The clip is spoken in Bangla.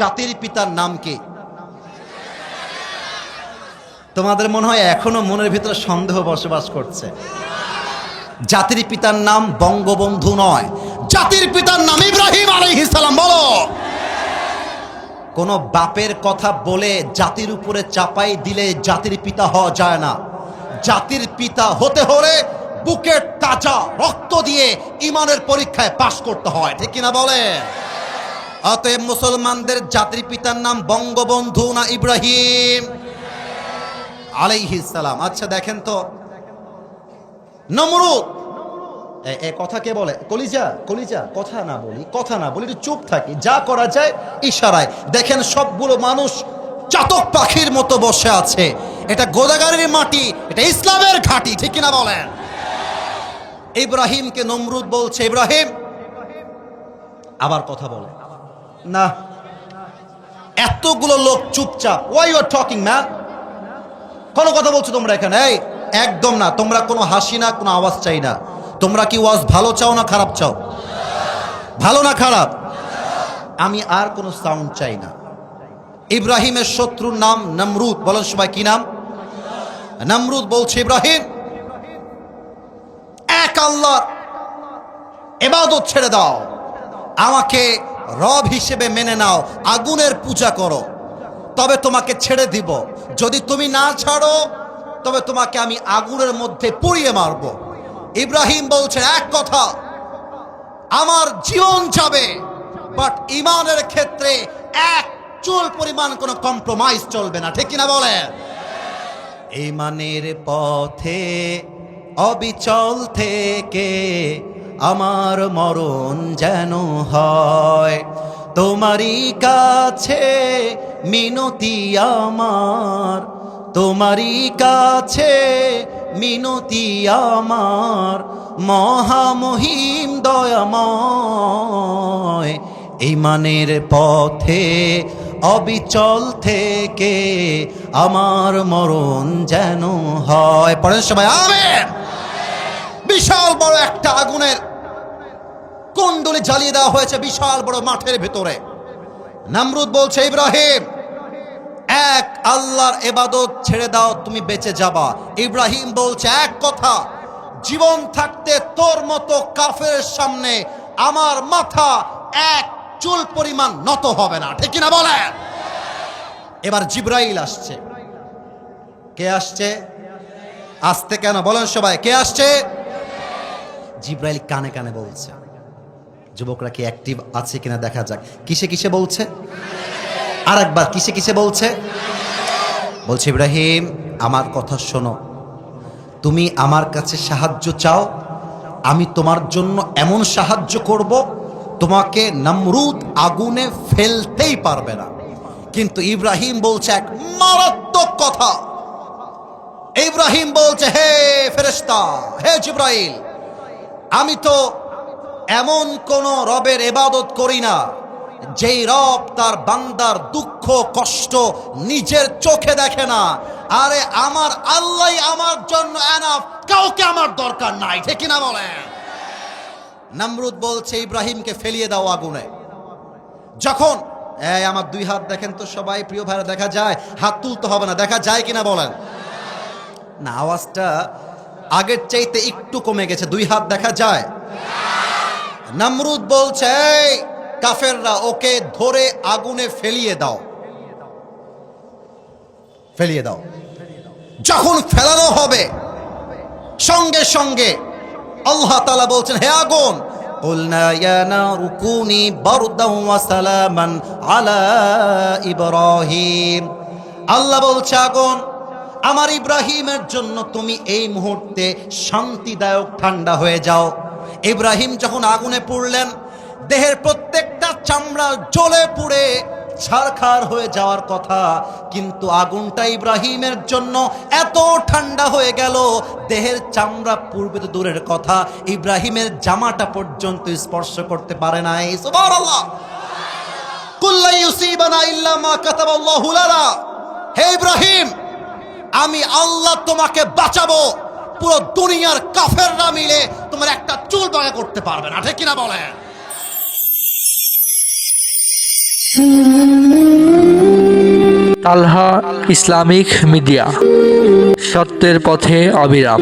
জাতির পিতার নাম কি? তোমাদের মনে হয় এখনো মনের ভিতরে সন্দেহ বসবাস করছে। জাতির পিতার নাম বঙ্গবন্ধু নয়, জাতির পিতার নাম ইব্রাহিম আলাইহিস সালাম। বলো, কোন বাপের কথা বলে জাতির উপরে চাপাই দিলে জাতির পিতা হওয়া যায় না। জাতির পিতা হতে হলে বুকের তাজা রক্ত দিয়ে ইমানের পরীক্ষায় পাশ করতে হয়, ঠিক কিনা বলে? অতএব মুসলমানদের জাতির পিতার নাম বঙ্গবন্ধু না ইব্রাহিম আলাইহিস সালাম? আচ্ছা দেখেন তো, নমরুদ এ কথা কে বলে? কলিজা কলিজা, কথা না বলি, কথা না বলি, একটু চুপ থাকি, যা করা যায় ইশারায়। দেখেন সবগুলো মানুষ চাতক পাখির মতো বসে আছে। এটা গোদাগাড়ির মাটি, এটা ইসলামের ঘাঁটি, ঠিক কিনা বলেন? ইব্রাহিমকে নমরুদ বলছে ইব্রাহিম, আবার কথা বলে না। এতগুলো লোক চুপচাপ। Why you are talking man? কোনো কথা বলছো তোমরা এখানে? এই একদম না, তোমরা কোনো হাসি না, কোনো আওয়াজ চাই না। তোমরা কি ওয়াজ ভালো চাও না খারাপ চাও? ভালো না খারাপ? আমি আর কোনো সাউন্ড চাই না। ইব্রাহিমের শত্রুর নাম নমরুদ। বলেন সবাই কি নাম? নমরুদ বলছে ইব্রাহিম, এক আল্লাহর ইবাদত ছেড়ে দাও, আমাকে রব হিসেবে মেনে নাও, আগুনের পূজা করো, তবে তোমাকে ছেড়ে দিব। যদি তুমি না ছাড়ো তবে তোমাকে আমি আগুনের মধ্যে পুড়িয়ে মারব। ইব্রাহিম বলছে এক কথা, আমার জীবন যাবে, বাট ইমানের ক্ষেত্রে এক চুল পরিমাণ কোনো কম্প্রোমাইজ চলবে না, ঠিক কিনা বলে? ইমানের পথে অবিচল থেকে আমার মরণ যেন হয়, তোমারই কাছে মিনতি আমার, তোমারই কাছে মিনতি আমার, মহামহিম দয়াময়। ইমানের পথে অবিচল থেকে আমার মরণ যেন হয়। পড়েন সবাই আমেন। বিশাল বড় একটা আগুনের কুণ্ডলী জ্বালিয়ে দেওয়া হয়েছে বিশাল বড় মাঠের ভিতরে। নমরুদ বলছে ইব্রাহিম, এক আল্লাহর ইবাদত ছেড়ে দাও, তুমি বেঁচে যাবা। ইব্রাহিম বলছে এক কথা, জীবন থাকতে তোর মতো কাফেরের সামনে আমার মাথা এক চুল পরিমাণ নত হবে না, ঠিক কিনা বলেন? এবার জিব্রাইল আসছে। কে আসছে? আসতে কেন বলেন সবাই, কে আসছে? জিব্রাইল কানে কানে বলছে। যুবকরা কি অ্যাক্টিভ আছে কিনা দেখা যাক। কিসে কিসে বলছে? আর একবার কিসে কিসে বলছে? বলছে ইব্রাহিম, আমার কথা শোনো, তুমি আমার কাছে সাহায্য চাও, আমি তোমার জন্য এমন সাহায্য করব তোমাকে নমরুদ আগুনে ফেলতেই পারবে না। কিন্তু ইব্রাহিম বলছে এক মারাত্মক কথা। ইব্রাহিম বলছে, হে ফেরেশতা, হে জিব্রাইল, আমি তো এমন কোন রবের ইবাদত করি না যেই রব তার বান্দার দুঃখ কষ্ট নিজের চোখে দেখে না। আরে আমার আল্লাহ আমার জন্য এনাফ, কাউকে আমার দরকার নাই, ঠিক না বলে? নমরুদ বলছে ইব্রাহিমকে ফেলিয়ে দাও আগুনে। যখন আমার দুই হাত দেখেন তো সবাই, প্রিয় ভাইরা, দেখা যায়? হাত তুলতে হবে না, দেখা যায় কিনা বলেন? না, আওয়াজটা আগের চাইতে একটু কমে গেছে। দুই হাত দেখা যায়? নমরুদ বলছে কাফেররা, ওকে ধরে আগুনে ফেলিয়ে দাও, ফেলিয়ে দাও। যখন ফেলানো হবে সঙ্গে সঙ্গে আল্লাহ তাআলা বলছেন, হে আগুন, কুলনা ইয়া নারু কুনি বারদান ওয়া সালামান আলা ইব্রাহিম। আল্লাহ বলছে আগুন, আমার ইব্রাহিমের জন্য তুমি এই মুহূর্তে শান্তিদায়ক ঠান্ডা হয়ে যাও। ইব্রাহিম যখন আগুনে পুড়লেন, দেহের প্রত্যেকটা চামড়া জ্বলে পুড়ে ছারখার হয়ে যাওয়ার কথা, কিন্তু আগুনটা ইব্রাহিমের জন্য এত ঠান্ডা হয়ে গেল, দেহের চামড়া পূর্বে তো দূরের কথা, ইব্রাহিমের জামাটা পর্যন্ত স্পর্শ করতে পারে নাই। সুবহানাল্লাহ। কুল্লা ইউসিবানা ইল্লা মা কাতাবাল্লাহু লানা। হে ইব্রাহিম, আমি আল্লাহ তোমাকে বাঁচাবো, পুরো দুনিয়ার কাফেররা মিলে তোমার একটা চুল বাঁকা করতে পারবে না, ঠিক কিনা বলেন? তালহা ইসলামিক মিডিয়া, সত্যের পথে অবিরাম।